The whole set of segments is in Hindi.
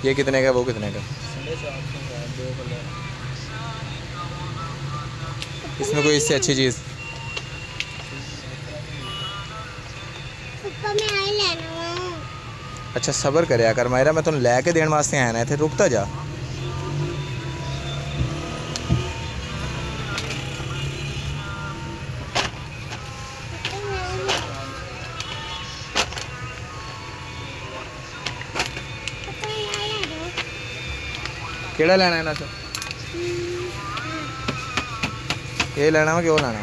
ये कितने का, वो कितने का? इसमें कोई इससे अच्छी चीज़? अच्छा सबर करे कर मायरा, मैं तुम लैके देने वास्ते आया ना थे, रुकता जा। केड़ा लेना है ना सर? ये लेना है कि वो लेना है?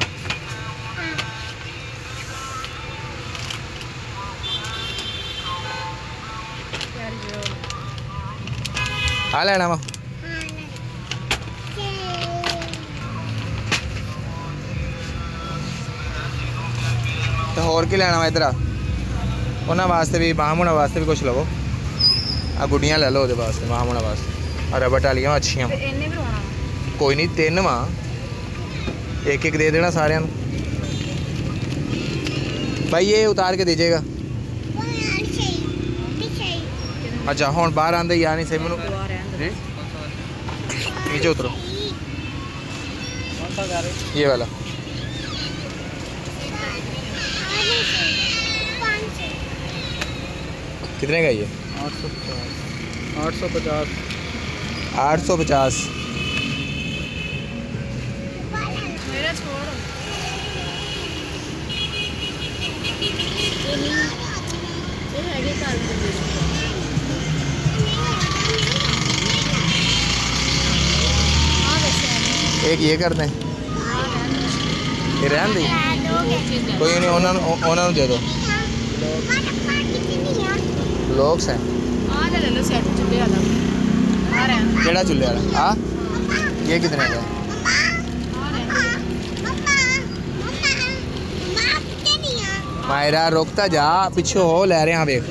हाँ लेना वा। तो होर की लेना वा इधर? उन्होंने वास्ते भी, मामूना वास्ते भी कुछ लवो। आ गुड्डियाँ ले लो वो वास्ते, मामूना वास्ते। और रबर टालियाँ अच्छियाँ। कोई नहीं, 3 वा, एक एक दे देना सारे भाई। ये उतार के दीजिएगा। अच्छा हूँ बाहर आंदे या नहीं सही मैं जी, नीचे उतरो। ये वाला कितने का? ये 850। 850। एक ये कर दें, ये रहन दी, कोई नहीं, उन्होंने दे दो। लोग से केड़ा चूल्हे वाला? हाँ ये कितने का? मायरा रोकता जा, पीछे हो, ले रहे हैं देख।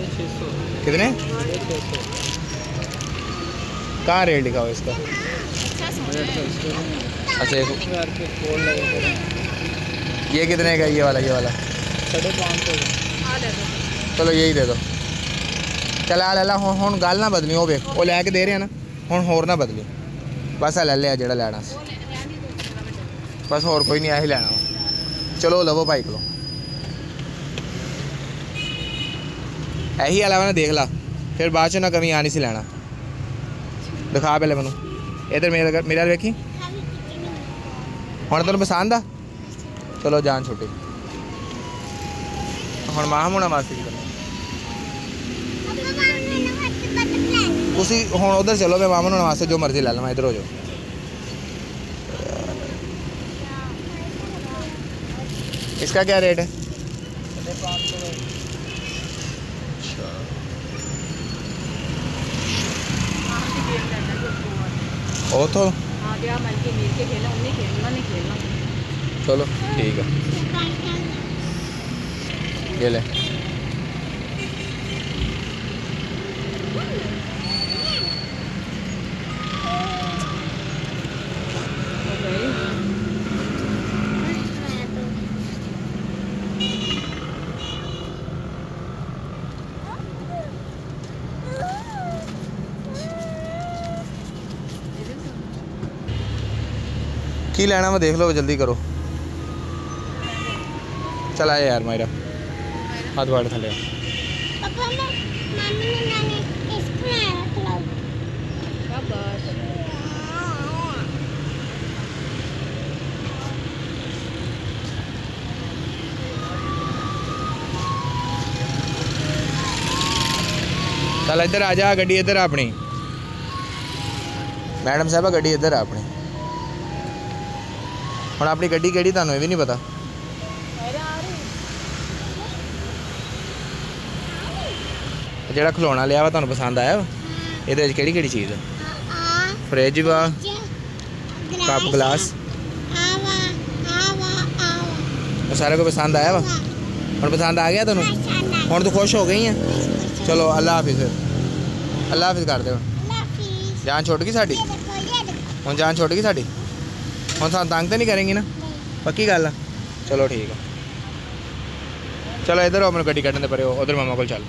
कितने? कहाँ रेट लिखा हुआ इसका? अच्छा ये कितने का? ये वाला 550। चलो यही दे दो। चल आ ला हूँ, गल ना बदली हो वेख, वो लैके दे रहे हैं ना, हूँ होर ना बदली, बस आ ले लिया जो लेना, बस होर कोई नहीं, यही लेना। चलो लवो भाई को, यही अलावा ना देख ला, फिर बाद चो ना कमी आनी सी लेना। दिखा पहले मैं इधर मेरा वेखी, हूँ तेन पसंद आ? चलो जान छुट्टी। हूँ माम होना मासी की तुसी हूँ उधर चलो, मैं मामन होने वास्ते जो मर्जी ला लवां, इधर हो जाओ। इसका क्या रेट है? ओ तो चलो ठीक है, ये ले। की लेना मैं देख लो, जल्दी करो। चला यार मायरा, हाथ बाढ़ थले। चल इधर आ जा, गड्डी इधर अपनी। मैडम साहब गड्डी इधर अपनी। हम अपनी गड्डी केड़ी तुहानू भी नहीं पता? जेड़ा खिलौना लिया वा तुहानू पसंद आया वा? इहदे विच केड़ी केड़ी चीज़ है? फ्रिज वा, कप गिलास, सारा कुछ पसंद आया वा? हम पसंद आ गया तुहानू? हुण तो खुश हो गई है? चलो अल्लाह हाफिज़। फिर अल्लाह हाफिज़ कर दे। जान छुट गई साडी? हुण जान छुट गई साडी? हुण सानू तंग तो नहीं करेंगी ना? पक्की गल है? चलो ठीक है। चलो इधर आओ, मैंने गड्डी कड्ढन दे परे, उधर मामा को चल।